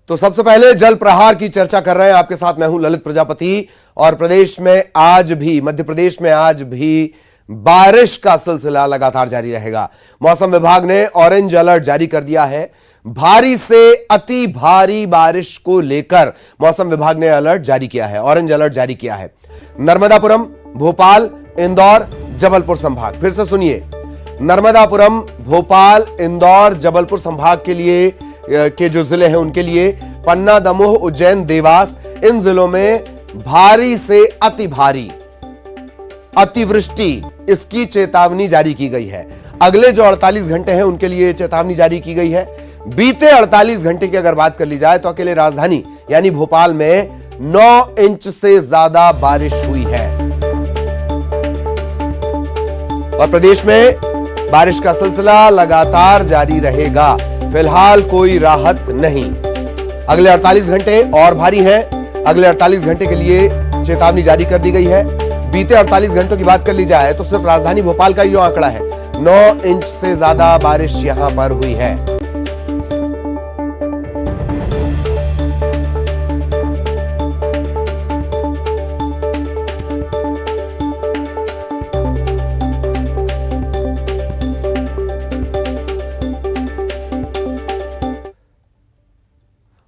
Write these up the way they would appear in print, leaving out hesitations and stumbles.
तो सबसे पहले जल प्रहार की चर्चा कर रहे हैं आपके साथ। मैं हूं ललित प्रजापति और प्रदेश में आज भी, मध्य प्रदेश में आज भी बारिश का सिलसिला लगातार जारी रहेगा। मौसम विभाग ने ऑरेंज अलर्ट जारी कर दिया है। भारी से अति भारी बारिश को लेकर मौसम विभाग ने अलर्ट जारी किया है, ऑरेंज अलर्ट जारी किया है। नर्मदापुरम, भोपाल, इंदौर, जबलपुर संभाग, फिर से सुनिए, नर्मदापुरम, भोपाल, इंदौर, जबलपुर संभाग के लिए के जो जिले हैं उनके लिए, पन्ना, दमोह, उज्जैन, देवास, इन जिलों में भारी से अति भारी अतिवृष्टि इसकी चेतावनी जारी की गई है। अगले जो 48 घंटे हैं उनके लिए चेतावनी जारी की गई है। बीते 48 घंटे की अगर बात कर ली जाए तो अकेले राजधानी यानी भोपाल में 9 इंच से ज्यादा बारिश हुई है और प्रदेश में बारिश का सिलसिला लगातार जारी रहेगा। फिलहाल कोई राहत नहीं। अगले 48 घंटे और भारी हैं। अगले 48 घंटे के लिए चेतावनी जारी कर दी गई है। बीते 48 घंटों की बात कर ली जाए तो सिर्फ राजधानी भोपाल का ये आंकड़ा है, 9 इंच से ज्यादा बारिश यहां पर हुई है।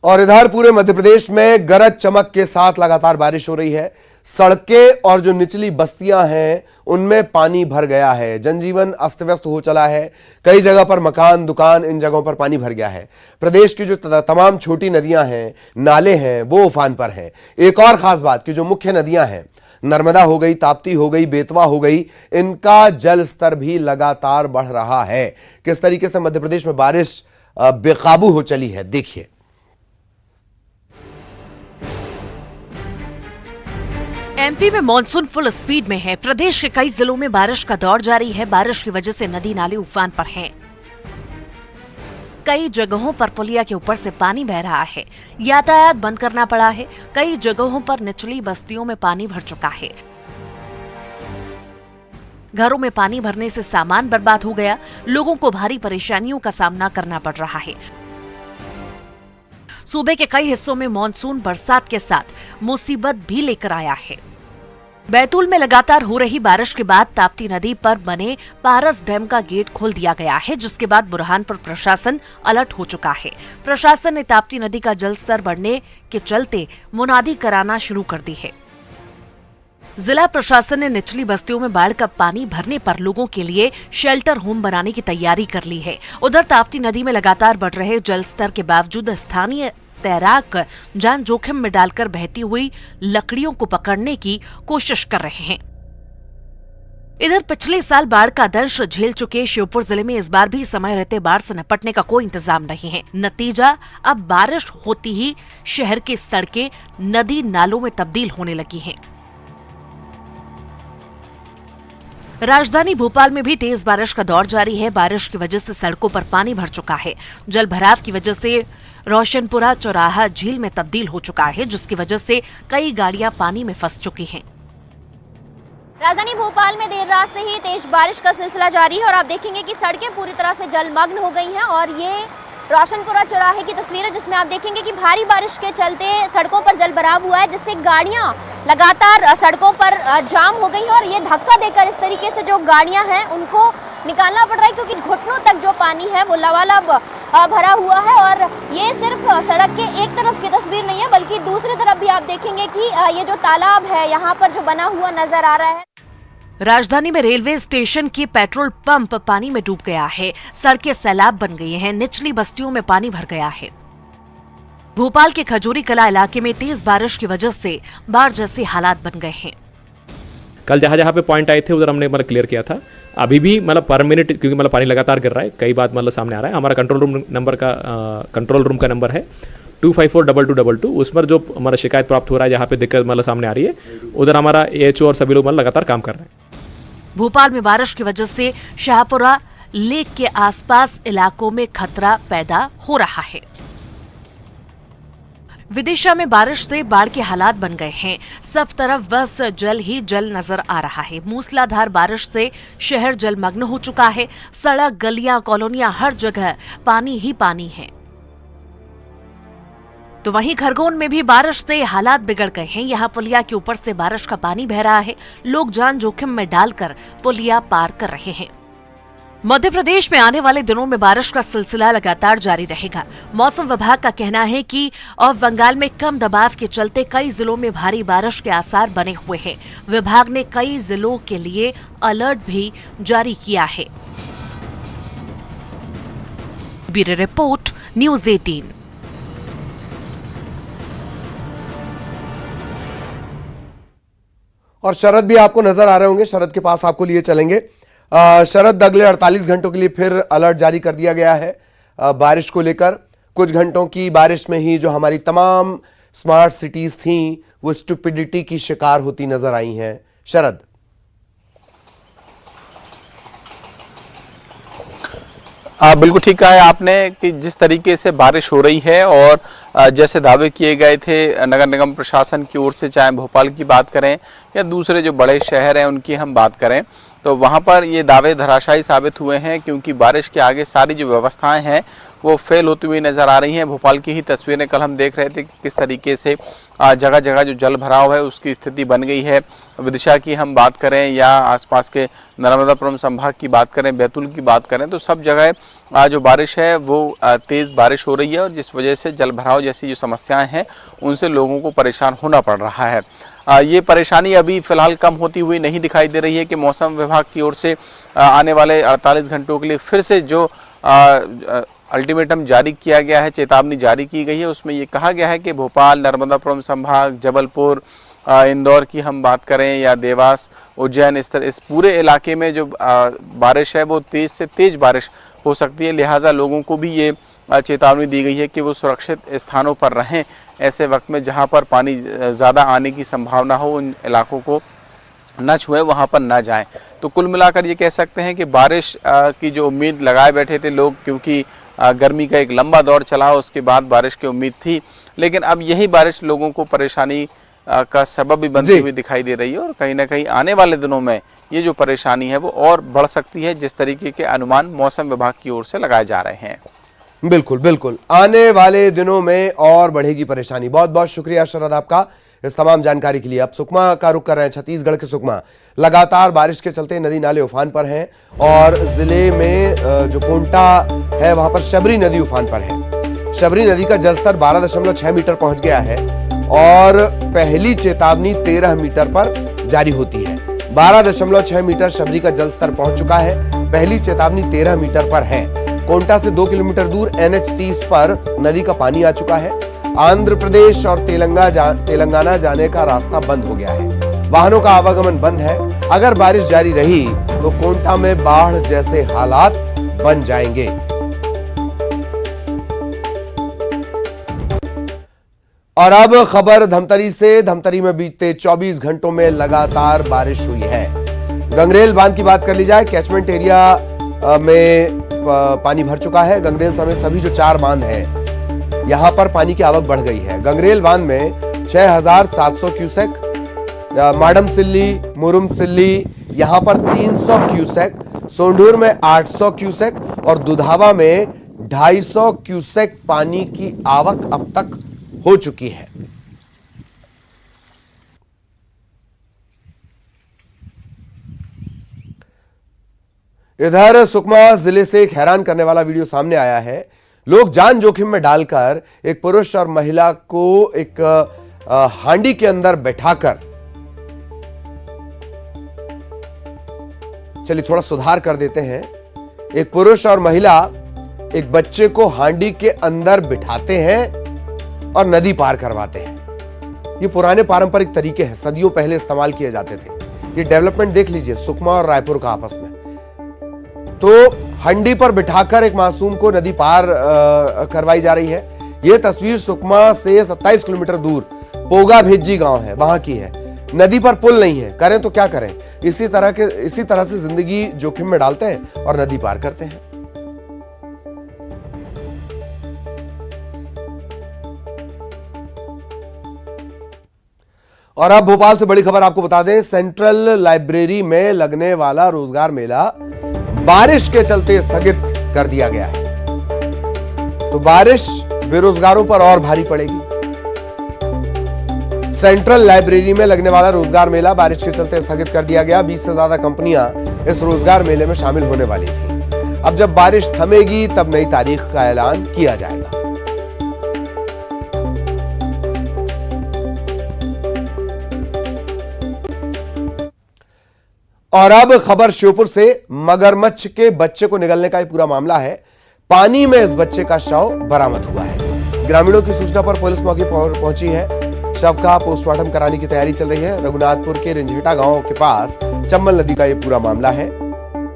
और इधर पूरे मध्य प्रदेश में गरज चमक के साथ लगातार बारिश हो रही है। सड़कें और जो निचली बस्तियां हैं उनमें पानी भर गया है। जनजीवन अस्त व्यस्त हो चला है। कई जगह पर मकान, दुकान, इन जगहों पर पानी भर गया है। प्रदेश की जो तमाम छोटी नदियां हैं, नाले हैं, वो उफान पर हैं। एक और खास बात कि जो मुख्य नदियां हैं, नर्मदा हो गई, ताप्ती हो गई, बेतवा हो गई, इनका जल स्तर भी लगातार बढ़ रहा है। किस तरीके से मध्य प्रदेश में बारिश बेकाबू हो चली है, देखिए। एमपी में मॉनसून फुल स्पीड में है। प्रदेश के कई जिलों में बारिश का दौर जारी है। बारिश की वजह से नदी नाले उफान पर हैं। कई जगहों पर पुलिया के ऊपर से पानी बह रहा है। यातायात बंद करना पड़ा है। कई जगहों पर निचली बस्तियों में पानी भर चुका है। घरों में पानी भरने से सामान बर्बाद हो गया। लोगों को भारी परेशानियों का सामना करना पड़ रहा है। सूबे के कई हिस्सों में मॉनसून बरसात के साथ मुसीबत भी लेकर आया है। बैतूल में लगातार हो रही बारिश के बाद ताप्ती नदी पर बने पारस डैम का गेट खोल दिया गया है, जिसके बाद बुरहानपुर प्रशासन अलर्ट हो चुका है। प्रशासन ने ताप्ती नदी का जल स्तर बढ़ने के चलते मुनादी कराना शुरू कर दी है। जिला प्रशासन ने निचली बस्तियों में बाढ़ का पानी भरने पर लोगों के लिए शेल्टर होम बनाने की तैयारी कर ली है। उधर ताप्ती नदी में लगातार बढ़ रहे जल स्तर के बावजूद स्थानीय तैराक जान जोखिम में डालकर बहती हुई लकड़ियों को पकड़ने की कोशिश कर रहे हैं। इधर पिछले साल बाढ़ का दंश झेल चुके श्योपुर जिले में इस बार भी समय रहते बाढ़ से निपटने का कोई इंतजाम नहीं है। नतीजा, अब बारिश होती ही शहर की सड़कें नदी नालों में तब्दील होने लगी हैं। राजधानी भोपाल में भी तेज बारिश का दौर जारी है। बारिश की वजह से सड़कों पर पानी भर चुका है। जल भराव की वजह से रोशनपुरा चौराहा झील में तब्दील हो चुका है, जिसकी वजह से कई गाड़ियां पानी में फंस चुकी हैं। राजधानी भोपाल में देर रात से ही तेज बारिश का सिलसिला जारी है और आप देखेंगे कि सड़कें पूरी तरह से जलमग्न हो गई हैं। और ये रोशनपुरा चौराहे की तस्वीर है, जिसमें आप देखेंगे कि भारी बारिश के चलते सड़कों पर जल भराव हुआ है, जिससे गाड़ियां लगातार सड़कों पर जाम हो गई हैं। और ये धक्का देकर इस तरीके से जो गाड़ियां हैं उनको निकालना पड़ रहा है, क्योंकि घुटनों तक जो पानी है वो लबालब भरा हुआ है। और ये सिर्फ सड़क के एक तरफ की तस्वीर नहीं है, बल्कि दूसरी तरफ भी आप देखेंगे कि ये जो तालाब है यहाँ पर जो बना हुआ नजर आ रहा है। राजधानी में रेलवे स्टेशन के पेट्रोल पंप पानी में डूब गया है। सड़कें सैलाब बन गई हैं। निचली बस्तियों में पानी भर गया है। भोपाल के खजूरी कला इलाके में तेज बारिश की वजह से बाढ़ जैसे हालात बन गए हैं। कल जहाँ जहाँ पे पॉइंट आए थे उधर हमने क्लियर किया था। अभी भी पर मिनट, क्योंकि पानी लगातार गिर रहा है, कई बात सामने आ रहा है। हमारा कंट्रोल रूम का नंबर है 25422222। उस पर जो हमारा शिकायत प्राप्त हो रहा है, जहाँ पे दिक्कत सामने आ रही है, उधर हमारा AHO और सभी लोग लगातार काम कर रहे हैं। भोपाल में बारिश की वजह से शाहपुरा लेक के आसपास इलाकों में खतरा पैदा हो रहा है। विदिशा में बारिश से बाढ़ के हालात बन गए हैं। सब तरफ बस जल ही जल नजर आ रहा है। मूसलाधार बारिश से शहर जलमग्न हो चुका है। सड़क, गलियां, कॉलोनियां, हर जगह पानी ही पानी है। तो वहीं खरगोन में भी बारिश से हालात बिगड़ गए हैं। यहाँ पुलिया के ऊपर से बारिश का पानी बह रहा है। लोग जान जोखिम में डालकर पुलिया पार कर रहे हैं। मध्य प्रदेश में आने वाले दिनों में बारिश का सिलसिला लगातार जारी रहेगा। मौसम विभाग का कहना है कि ऑफ बंगाल में कम दबाव के चलते कई जिलों में भारी बारिश के आसार बने हुए हैं। विभाग ने कई जिलों के लिए अलर्ट भी जारी किया है। Bureau report, news 18। और शरद भी आपको नजर आ रहे होंगे, शरद के पास आपको लिए चलेंगे। शरद, अगले 48 घंटों के लिए फिर अलर्ट जारी कर दिया गया है बारिश को लेकर। कुछ घंटों की बारिश में ही जो हमारी तमाम स्मार्ट सिटीज थीं वो स्टुपिडिटी की शिकार होती नजर आई हैं। शरद, बिल्कुल ठीक कहा है आपने कि जिस तरीके से बारिश हो रही है और जैसे दावे किए गए थे नगर निगम प्रशासन की ओर से, चाहे भोपाल की बात करें या दूसरे जो बड़े शहर हैं उनकी हम बात करें, तो वहाँ पर ये दावे धराशायी साबित हुए हैं, क्योंकि बारिश के आगे सारी जो व्यवस्थाएं हैं वो फेल होती हुई नज़र आ रही हैं। भोपाल की ही तस्वीरें कल हम देख रहे थे कि किस तरीके से जगह जगह जो जल भराव है उसकी स्थिति बन गई है। विदिशा की हम बात करें या आसपास के नर्मदापुरम संभाग की बात करें, बैतूल की बात करें, तो सब जगह जो बारिश है वो तेज़ बारिश हो रही है और जिस वजह से जल भराव जैसी जो समस्याएं हैं उनसे लोगों को परेशान होना पड़ रहा है। ये परेशानी अभी फ़िलहाल कम होती हुई नहीं दिखाई दे रही है कि मौसम विभाग की ओर से आने वाले 48 घंटों के लिए फिर से जो अल्टीमेटम जारी किया गया है, चेतावनी जारी की गई है, उसमें ये कहा गया है कि भोपाल, नर्मदापुरम संभाग, जबलपुर, इंदौर की हम बात करें या देवास, उज्जैन, इस पूरे इलाके में जो बारिश है वो तेज़ से तेज़ बारिश हो सकती है। लिहाजा लोगों को भी ये चेतावनी दी गई है कि वो सुरक्षित स्थानों पर रहें। ऐसे वक्त में जहां पर पानी ज़्यादा आने की संभावना हो उन इलाकों को न छुएं, वहां पर न जाएं। तो कुल मिलाकर ये कह सकते हैं कि बारिश की जो उम्मीद लगाए बैठे थे लोग, क्योंकि गर्मी का एक लंबा दौर चला, उसके बाद बारिश की उम्मीद थी, लेकिन अब यही बारिश लोगों को परेशानी का सबब भी बनती हुई दिखाई दे रही है और कहीं ना कहीं आने वाले दिनों में ये जो परेशानी है वो और बढ़ सकती है, जिस तरीके के अनुमान मौसम विभाग की ओर से लगाए जा रहे हैं। बिल्कुल बिल्कुल, आने वाले दिनों में और बढ़ेगी परेशानी। बहुत बहुत शुक्रिया शरद आपका इस तमाम जानकारी के लिए। अब सुकमा का रुख कर रहे हैं, छत्तीसगढ़ के सुकमा। लगातार बारिश के चलते नदी नाले उफान पर हैं और जिले में जो कोंटा है वहां पर शबरी नदी उफान पर है। शबरी नदी का जलस्तर 12.6 मीटर पहुंच गया है और पहली चेतावनी 13 मीटर पर जारी होती है। 12.6 मीटर शबरी का जलस्तर पहुंच चुका है, पहली चेतावनी 13 मीटर पर है। कोंटा से 2 किलोमीटर दूर NH 30 पर नदी का पानी आ चुका है। आंध्र प्रदेश और तेलंगाना जाने का रास्ता बंद हो गया है, वाहनों का आवागमन बंद है। अगर बारिश जारी रही तो कोंटा में बाढ़ जैसे हालात बन जाएंगे। और अब खबर धमतरी से। धमतरी में बीते 24 घंटों में लगातार बारिश हुई है। गंगरेल बांध की बात कर ली जाए, कैचमेंट एरिया में पानी भर चुका है। गंगरेल समेत सभी जो 4 बांध हैं यहां पर पानी की आवक बढ़ गई है। गंगरेल बांध में 6700 क्यूसेक, माडम सिल्ली, मुरुम सिल्ली यहां पर 300 क्यूसेक, सोंढूर में 800 क्यूसेक और दुधावा में 250 क्यूसेक पानी की आवक अब तक हो चुकी है। इधर सुकमा जिले से एक हैरान करने वाला वीडियो सामने आया है। लोग जान जोखिम में डालकर एक पुरुष और महिला को एक हांडी के अंदर बैठाकर, चलिए थोड़ा सुधार कर देते हैं, एक पुरुष और महिला एक बच्चे को हांडी के अंदर बिठाते हैं और नदी पार करवाते हैं। ये पुराने पारंपरिक तरीके हैं, सदियों पहले इस्तेमाल किए जाते थे। ये डेवलपमेंट देख लीजिए सुकमा और रायपुर का आपस में। तो हंडी पर बिठाकर एक मासूम को नदी पार करवाई जा रही है। यह तस्वीर सुकमा से 27 किलोमीटर दूर पोगा भेजी गांव है, वहां की है। नदी पर पुल नहीं है, करें तो क्या करें। इसी तरह से जिंदगी जोखिम में डालते हैं और नदी पार करते हैं। और अब भोपाल से बड़ी खबर आपको बता दें, सेंट्रल लाइब्रेरी में लगने वाला रोजगार मेला बारिश के चलते स्थगित कर दिया गया है। तो बारिश बेरोजगारों पर और भारी पड़ेगी। सेंट्रल लाइब्रेरी में लगने वाला रोजगार मेला बारिश के चलते स्थगित कर दिया गया। 20 से ज्यादा कंपनियां इस रोजगार मेले में शामिल होने वाली थी। अब जब बारिश थमेगी तब नई तारीख का ऐलान किया जाएगा। और अब खबर श्योपुर से। मगरमच्छ के बच्चे को निगलने का ये पूरा मामला है। पानी में इस बच्चे का शव बरामद हुआ है। ग्रामीणों की सूचना पर पुलिस मौके पर पहुंची है। शव का पोस्टमार्टम कराने की तैयारी चल रही है। रघुनाथपुर के रिंझेटा गांव के पास चंबल नदी का ये पूरा मामला है।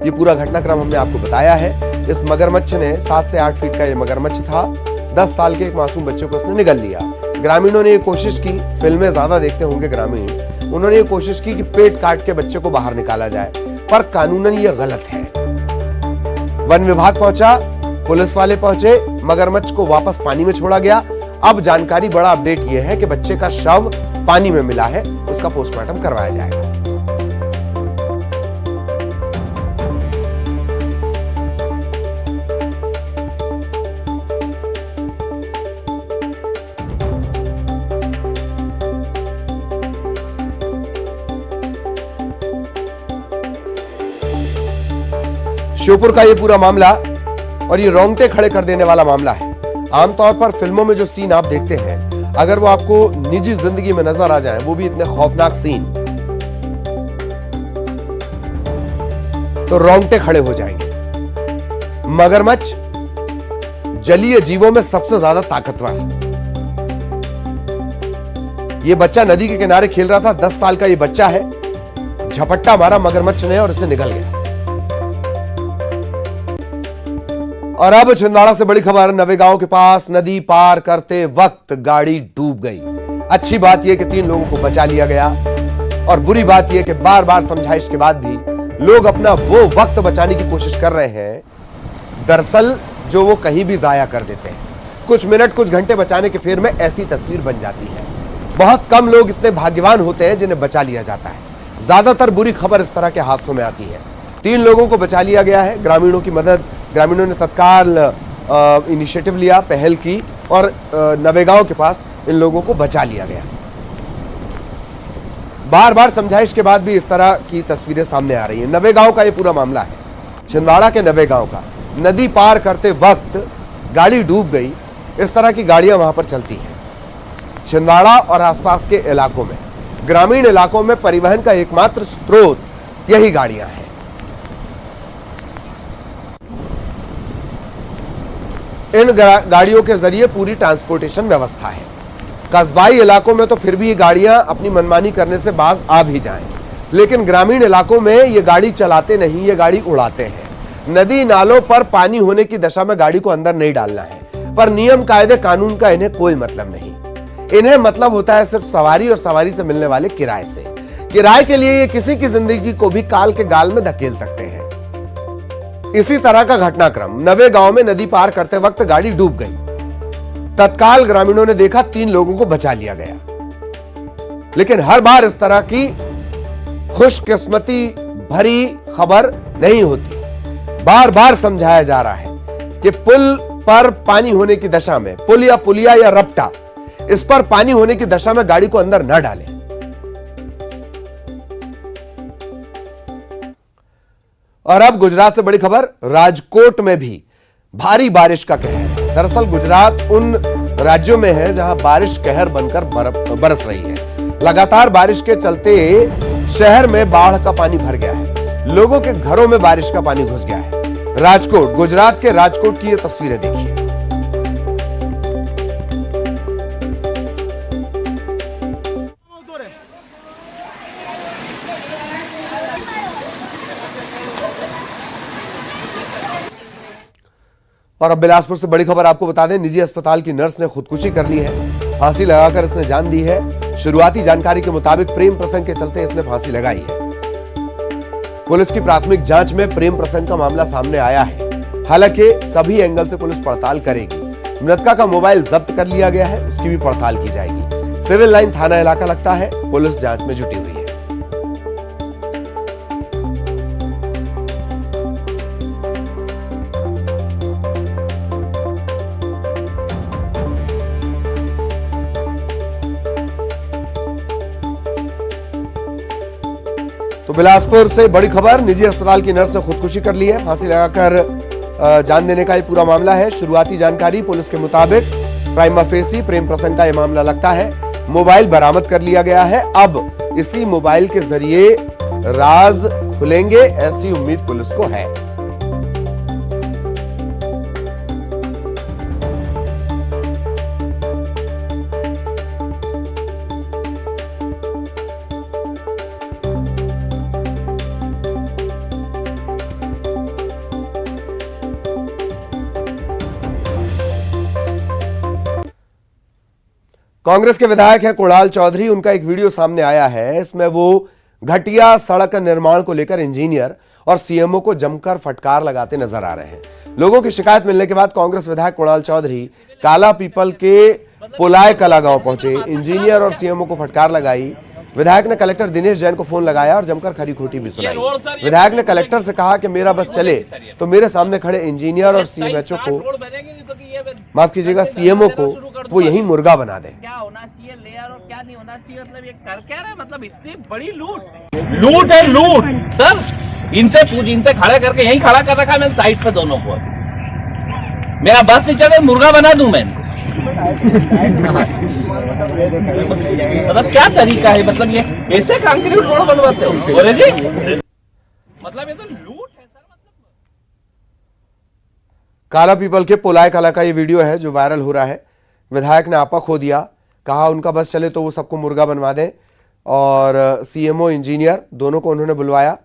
ये पूरा घटनाक्रम हमने आपको बताया है। इस मगरमच्छ ने 7 से 8 फीट का ये मगरमच्छ था। 10 साल के एक मासूम बच्चे को उसने निगल लिया। ग्रामीणों ने ये कोशिश की, फिल्में ज्यादा देखते होंगे ग्रामीण, उन्होंने ये कोशिश की कि पेट काट के बच्चे को बाहर निकाला जाए, पर कानूनन ये गलत है। वन विभाग पहुंचा, पुलिस वाले पहुंचे, मगरमच्छ को वापस पानी में छोड़ा गया। अब जानकारी, बड़ा अपडेट यह है कि बच्चे का शव पानी में मिला है, उसका पोस्टमार्टम करवाया जाएगा। श्योपुर का ये पूरा मामला, और ये रोंगटे खड़े कर देने वाला मामला है। आमतौर पर फिल्मों में जो सीन आप देखते हैं, अगर वो आपको निजी जिंदगी में नजर आ जाए, वो भी इतने खौफनाक सीन, तो रोंगटे खड़े हो जाएंगे। मगरमच्छ जलीय जीवों में सबसे ज्यादा ताकतवर। ये बच्चा नदी के किनारे खेल रहा था। 10 साल का ये बच्चा है। झपट्टा मारा मगरमच्छ ने और इसे निगल गया। और अब छिंदवाड़ा से बड़ी खबर। नवेगांव के पास नदी पार करते वक्त गाड़ी डूब गई। अच्छी बात यह कि 3 लोगों को बचा लिया गया, और बुरी बात यह कि बार बार समझाइश के बाद भी लोग अपना वो वक्त बचाने की कोशिश कर रहे हैं, दरअसल जो वो कहीं भी जाया कर देते हैं। कुछ मिनट, कुछ घंटे बचाने के फेर में ऐसी तस्वीर बन जाती है। बहुत कम लोग इतने भाग्यवान होते हैं जिन्हें बचा लिया जाता है। ज्यादातर बुरी खबर इस तरह के हादसों में आती है। 3 लोगों को बचा लिया गया है। ग्रामीणों की मदद, ग्रामीणों ने तत्काल इनिशिएटिव लिया, पहल की, और नवेगांव के पास इन लोगों को बचा लिया गया। बार बार समझाइश के बाद भी इस तरह की तस्वीरें सामने आ रही हैं। नवेगांव का ये पूरा मामला है, छिंदवाड़ा के नवेगांव का। नदी पार करते वक्त गाड़ी डूब गई। इस तरह की गाड़ियां वहां पर चलती हैं छिंदवाड़ा और आसपास के इलाकों में। ग्रामीण इलाकों में परिवहन का एकमात्र स्रोत यही गाड़ियां हैं। इन गाड़ियों के जरिए पूरी ट्रांसपोर्टेशन व्यवस्था है। कस्बाई इलाकों में तो फिर भी ये गाड़ियां अपनी मनमानी करने से बाज आ भी जाएं, लेकिन ग्रामीण इलाकों में ये गाड़ी चलाते नहीं, ये गाड़ी उड़ाते हैं। नदी नालों पर पानी होने की दशा में गाड़ी को अंदर नहीं डालना है, पर नियम कायदे कानून का इन्हें कोई मतलब नहीं। इन्हें मतलब होता है सिर्फ सवारी और सवारी से मिलने वाले किराए से। किराए के लिए ये किसी की जिंदगी को भी काल के गाल में धकेल सकते हैं। इसी तरह का घटनाक्रम नवेगांव में नदी पार करते वक्त गाड़ी डूब गई। तत्काल ग्रामीणों ने देखा, 3 लोगों को बचा लिया गया। लेकिन हर बार इस तरह की खुशकिस्मती भरी खबर नहीं होती। बार बार समझाया जा रहा है कि पुल पर पानी होने की दशा में, पुल या पुलिया या रपटा, इस पर पानी होने की दशा में गाड़ी को अंदर न डालें। और अब गुजरात से बड़ी खबर। राजकोट में भी भारी बारिश का कहर है। दरअसल गुजरात उन राज्यों में है जहां बारिश कहर बनकर बरस रही है। लगातार बारिश के चलते शहर में बाढ़ का पानी भर गया है। लोगों के घरों में बारिश का पानी घुस गया है। राजकोट, गुजरात के राजकोट की ये तस्वीरें देखिए। और अब बिलासपुर से बड़ी खबर आपको बता दें। निजी अस्पताल की नर्स ने खुदकुशी कर ली है। फांसी लगाकर इसने जान दी है। शुरुआती जानकारी के मुताबिक प्रेम प्रसंग के चलते इसने फांसी लगाई है। पुलिस की प्राथमिक जांच में प्रेम प्रसंग का मामला सामने आया है। हालांकि सभी एंगल से पुलिस पड़ताल करेगी। मृतका का मोबाइल जब्त कर लिया गया है, उसकी भी पड़ताल की जाएगी। सिविल लाइन थाना इलाका लगता है। पुलिस जांच में जुटी हुई है। तो बिलासपुर से बड़ी खबर, निजी अस्पताल की नर्स ने खुदकुशी कर ली है। फांसी लगाकर जान देने का ये पूरा मामला है। शुरुआती जानकारी पुलिस के मुताबिक प्राइमा फेसी प्रेम प्रसंग का ये मामला लगता है। मोबाइल बरामद कर लिया गया है। अब इसी मोबाइल के जरिए राज खुलेंगे, ऐसी उम्मीद पुलिस को है। कांग्रेस के विधायक हैं कुणाल चौधरी। उनका एक वीडियो सामने आया है। इसमें वो घटिया सड़क निर्माण को लेकर इंजीनियर और सीएमओ को जमकर फटकार लगाते नजर आ रहे हैं। लोगों की शिकायत मिलने के बाद कांग्रेस विधायक कुणाल चौधरी काला पीपल के पुलाय कला गांव पहुंचे, इंजीनियर और सीएमओ को फटकार लगाई। विधायक ने कलेक्टर दिनेश जैन को फोन लगाया और जमकर खरी खोटी भी सुनाई। विधायक ने कलेक्टर से कहा कि मेरा बस चले तो मेरे सामने खड़े इंजीनियर और सीएमएचओ को, माफ कीजिएगा, सीएमओ को वो यही मुर्गा बना दे। क्या होना चाहिए लेयर और क्या नहीं होना चाहिए, मतलब ये कर क्या रहा है, मतलब इतनी बड़ी लूट है लूट। सर इनसे खड़ा करके यहीं खड़ा कर रखा है मैंने साइड पे दोनों को। मेरा बस नहीं चले मुर्गा बना दूं मैं। मतलब क्या तरीका है, मतलब ये ऐसे कंक्रीट रोड बनवाते हो बोले जी, मतलब ये तो लूट है सर। मतलब काला पीपल के पुलाय कला का ये वीडियो है जो वायरल हो रहा है। विधायक ने आपा खो दिया, कहा उनका बस चले तो वो सबको मुर्गा बनवा दें, और सीएमओ इंजीनियर दोनों को उन्होंने बुलवाया,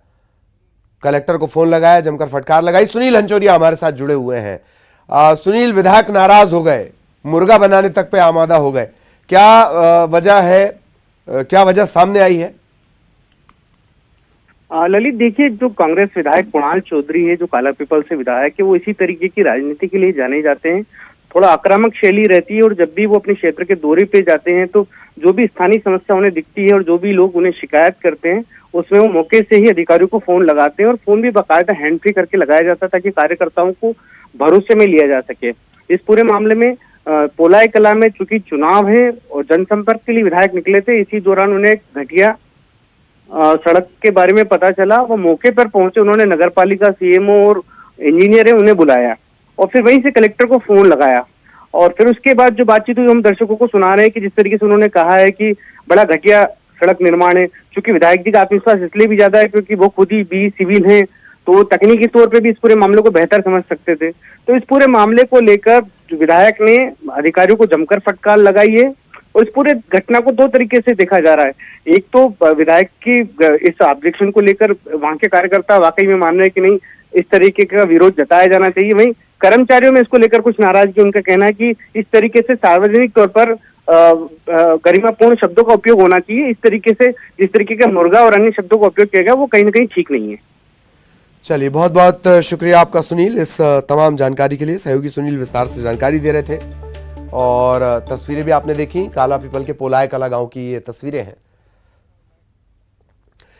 कलेक्टर को फोन लगाया, जमकर फटकार लगाई। सुनील हंचोरिया हमारे साथ जुड़े हुए हैं। सुनील, विधायक नाराज हो गए, मुर्गा बनाने तक पे आमादा हो गए, क्या वजह है, क्या वजह सामने आई है? ललित, देखिए, जो कांग्रेस विधायक कुणाल चौधरी है, जो काला पीपल से विधायक है, वो इसी तरीके की राजनीति के लिए जाने जाते हैं। थोड़ा आक्रामक शैली रहती है और जब भी वो अपने क्षेत्र के दौरे पे जाते हैं तो जो भी स्थानीय समस्या उन्हें दिखती है और जो भी लोग उन्हें शिकायत करते हैं उसमें वो मौके से ही अधिकारियों को फोन लगाते हैं, और फोन भी बाकायदा हैंड फ्री करके लगाया जाता है ताकि कार्यकर्ताओं को भरोसे में लिया जा सके। इस पूरे मामले में पोलाय कला में चूंकि चुनाव है और जनसंपर्क के लिए विधायक निकले थे, इसी दौरान उन्हें घटिया सड़क के बारे में पता चला। वो मौके पर पहुंचे, उन्होंने नगरपालिका, सीएमओ और इंजीनियर है उन्हें बुलाया और फिर वहीं से कलेक्टर को फोन लगाया। और फिर उसके बाद जो बातचीत हुई हम दर्शकों को सुना रहे हैं कि जिस तरीके से उन्होंने कहा है कि बड़ा घटिया सड़क निर्माण है। चूंकि विधायक जी का आत्मविश्वास इसलिए भी ज्यादा है क्योंकि वो खुद ही बी सिविल हैं, तो वो तकनीकी तौर पे भी इस पूरे मामले को बेहतर समझ सकते थे। तो इस पूरे मामले को लेकर विधायक ने अधिकारियों को जमकर फटकार लगाई है और इस पूरे घटना को दो तरीके से देखा जा रहा है। एक तो विधायक की इस ऑब्जेक्शन को लेकर वहां के कार्यकर्ता वाकई में मान रहे हैं कि नहीं, इस तरीके का विरोध जताया जाना चाहिए। वहीं कर्मचारियों में इसको लेकर कुछ नाराजगी, उनका कहना है कि इस तरीके से सार्वजनिक तौर पर गरिमापूर्ण शब्दों का उपयोग होना चाहिए। इस तरीके से जिस तरीके का मुर्गा और अन्य शब्दों का उपयोग किया गया वो कहीं ना कहीं ठीक नहीं है। चलिए, बहुत बहुत शुक्रिया आपका सुनील, इस तमाम जानकारी के लिए। सहयोगी सुनील विस्तार से जानकारी दे रहे थे और तस्वीरें भी आपने देखी, काला पीपल के पोलाय कला गांव की ये तस्वीरें हैं।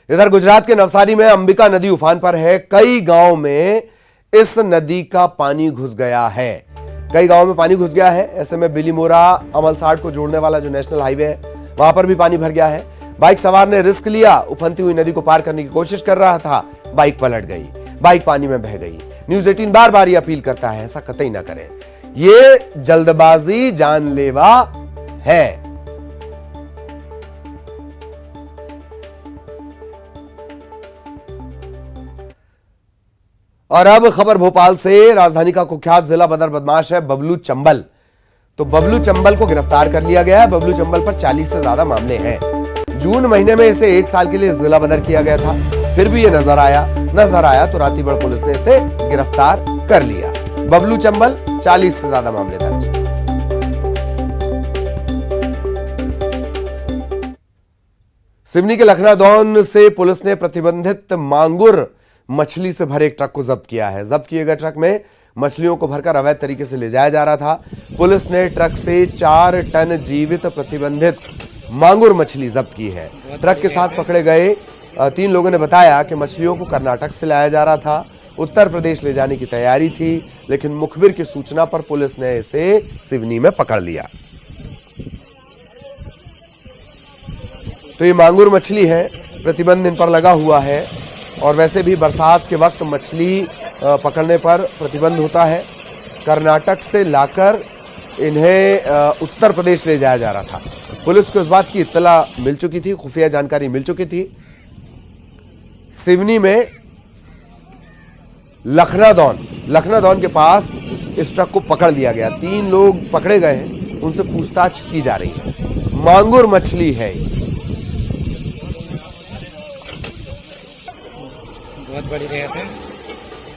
इधर गुजरात के नवसारी में अंबिका नदी उफान पर है। कई गांव में इस नदी का पानी घुस गया है, कई गांव में पानी घुस गया है। ऐसे में बिलीमोरा अमलसाड़ को जोड़ने वाला जो नेशनल हाईवे है वहां पर भी पानी भर गया है। बाइक सवार ने रिस्क लिया, उफनती हुई नदी को पार करने की कोशिश कर रहा था, बाइक पलट गई, बाइक पानी में बह गई। न्यूज़ 18 बार बार ये अपील करता है, ऐसा कतई ना करें, ये जल्दबाजी जानलेवा है। और अब खबर भोपाल से। राजधानी का कुख्यात जिला बदर बदमाश है बबलू चंबल। तो बबलू चंबल को गिरफ्तार कर लिया गया है। बबलू चंबल पर 40 से ज्यादा मामले हैं। जून महीने में इसे 1 साल के लिए जिला बदर किया गया था, फिर भी ये नजर आया तो रातीबड़ पुलिस ने इसे गिरफ्तार कर लिया। बबलू चंबल, 40 से ज्यादा मामले दर्ज। सिवनी के लखनादौन से पुलिस ने प्रतिबंधित मांगुर मछली से भरे एक ट्रक को जब्त किया है। जब्त किए गए ट्रक में मछलियों को भरकर अवैध तरीके से ले जाया जा रहा था। पुलिस ने ट्रक से 4 टन जीवित प्रतिबंधित मांगुर मछली जब्त की है। ट्रक के साथ पकड़े गए 3 लोगों ने बताया कि मछलियों को कर्नाटक से लाया जा रहा था, उत्तर प्रदेश ले जाने की तैयारी थी, लेकिन मुखबिर की सूचना पर पुलिस ने इसे सिवनी में पकड़ लिया। तो ये मांगुर मछली है प्रतिबंध इन पर लगा हुआ है और वैसे भी बरसात के वक्त मछली पकड़ने पर प्रतिबंध होता है। कर्नाटक से लाकर इन्हें उत्तर प्रदेश ले जाया जा रहा था। पुलिस को इस बात की इत्तला मिल चुकी थी, खुफिया जानकारी मिल चुकी थी। सिवनी में लखनादौन के पास इस ट्रक को पकड़ लिया गया। 3 लोग पकड़े गए हैं, उनसे पूछताछ की जा रही है। मांगुर मछली है। बहुत बड़ी रेत है।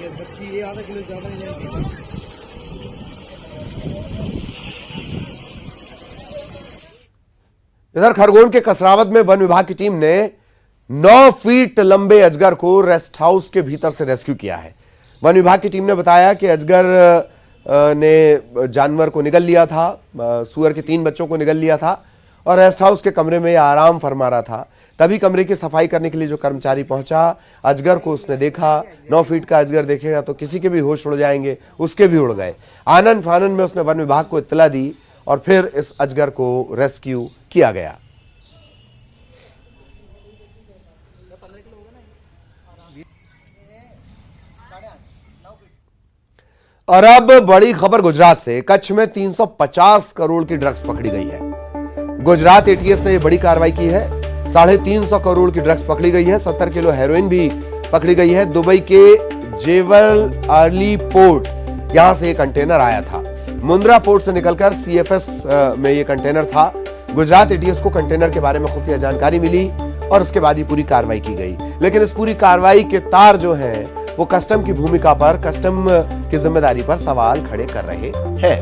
ये बच्ची ये आधा किलो ज्यादा नहीं। इधर खरगोन के कसरावद में वन विभाग की टीम ने 9 फीट लंबे अजगर को रेस्ट हाउस के भीतर से रेस्क्यू किया है। वन विभाग की टीम ने बताया कि अजगर ने जानवर को निगल लिया था, सुअर के 3 बच्चों को निगल लिया था और रेस्ट हाउस के कमरे में आराम फरमा रहा था। तभी कमरे की सफाई करने के लिए जो कर्मचारी पहुंचा, अजगर को उसने देखा। 9 फीट का अजगर देखेगा तो किसी के भी होश उड़ जाएंगे, उसके भी उड़ गए। आनन फानन में उसने वन विभाग को इत्तला दी और फिर इस अजगर को रेस्क्यू किया गया। और अब बड़ी खबर गुजरात से। कच्छ में 350 करोड़ की ड्रग्स पकड़ी गई है। गुजरात एटीएस ने यह बड़ी कार्रवाई की है। 350 करोड़ की ड्रग्स पकड़ी गई है। 70 किलो हेरोइन भी पकड़ी गई है। दुबई के जेवल अर्ली पोर्ट, यहां से यह कंटेनर आया था। मुंद्रा पोर्ट से निकलकर सीएफएस में यह कंटेनर था। गुजरात एटीएस को कंटेनर के बारे में खुफिया जानकारी मिली और उसके बाद ही पूरी कार्रवाई की गई। लेकिन इस पूरी कार्रवाई के तार जो हैं वो कस्टम की भूमिका पर, कस्टम की जिम्मेदारी पर सवाल खड़े कर रहे हैं।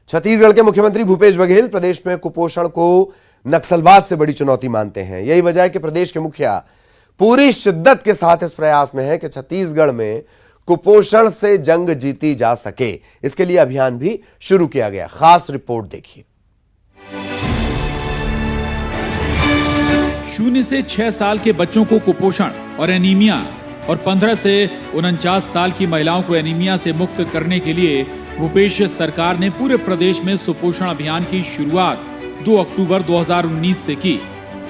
छत्तीसगढ़ के मुख्यमंत्री भूपेश बघेल प्रदेश में कुपोषण को नक्सलवाद से बड़ी चुनौती मानते हैं। यही वजह है कि प्रदेश के मुखिया पूरी शिद्दत के साथ इस प्रयास में है कि छत्तीसगढ़ में कुपोषण से जंग जीती जा सके। इसके लिए अभियान भी शुरू किया गया। खास रिपोर्ट देखिए। 0 से 6 साल के बच्चों को कुपोषण और एनीमिया और 15 से 49 साल की महिलाओं को एनीमिया से मुक्त करने के लिए भूपेश सरकार ने पूरे प्रदेश में सुपोषण अभियान की शुरुआत 2 अक्टूबर 2019 से की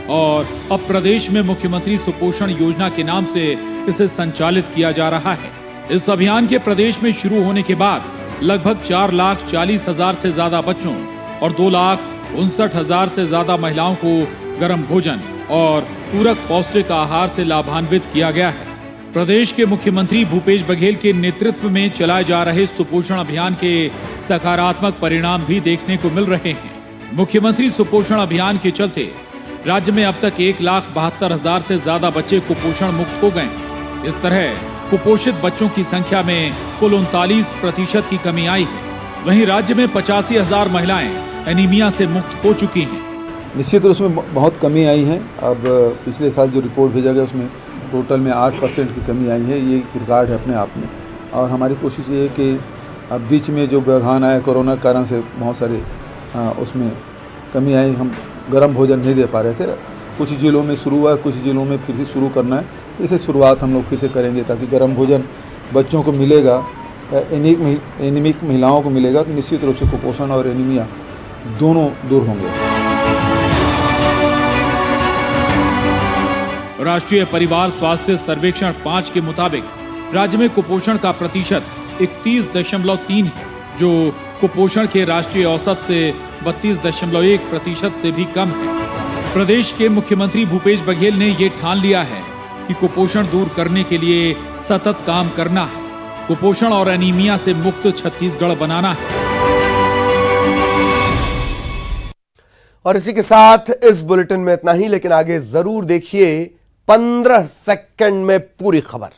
और अब प्रदेश में मुख्यमंत्री सुपोषण योजना के नाम से इसे संचालित किया जा रहा है। इस अभियान के प्रदेश में शुरू होने के बाद लगभग 4,40,000 से ज्यादा बच्चों और 2,59,000 से ज्यादा महिलाओं को गर्म भोजन और पूरक पौष्टिक आहार से लाभान्वित किया गया है। प्रदेश के मुख्यमंत्री भूपेश बघेल के नेतृत्व में चलाए जा रहे सुपोषण अभियान के सकारात्मक परिणाम भी देखने को मिल रहे हैं। मुख्यमंत्री सुपोषण अभियान के चलते राज्य में अब तक 1,72,000 से ज्यादा बच्चे कुपोषण मुक्त हो गए। इस तरह कुपोषित बच्चों की संख्या में कुल 39% की कमी आई है। वहीं राज्य में 85,000 महिलाएं एनीमिया से मुक्त हो चुकी हैं। निश्चित रूप में बहुत कमी आई है। अब पिछले साल जो रिपोर्ट भेजा गया उसमें टोटल में 8% की कमी आई है। ये रिकॉर्ड है अपने आप में। और हमारी कोशिश ये है कि अब बीच में जो व्यवधान आया कोरोना के कारण से बहुत सारे उसमें कमी आई। हम गर्म भोजन नहीं दे पा रहे थे। कुछ जिलों में शुरू हुआ, कुछ जिलों में फिर से शुरू करना है। इसे शुरुआत हम लोग फिर से करेंगे ताकि गर्म भोजन बच्चों को मिलेगा, एनीमिक महिलाओं को मिलेगा तो निश्चित रूप से कुपोषण और एनीमिया दोनों दूर होंगे। राष्ट्रीय परिवार स्वास्थ्य सर्वेक्षण 5 के मुताबिक राज्य में कुपोषण का प्रतिशत 31.3 है, जो कुपोषण के राष्ट्रीय औसत से 32.1% से भी कम है। प्रदेश के मुख्यमंत्री भूपेश बघेल ने ये ठान लिया है कि कुपोषण दूर करने के लिए सतत काम करना है। कुपोषण और एनीमिया से मुक्त छत्तीसगढ़ बनाना है। और इसी के साथ इस बुलेटिन में इतना ही, लेकिन आगे जरूर देखिए 15 सेकंड में पूरी खबर।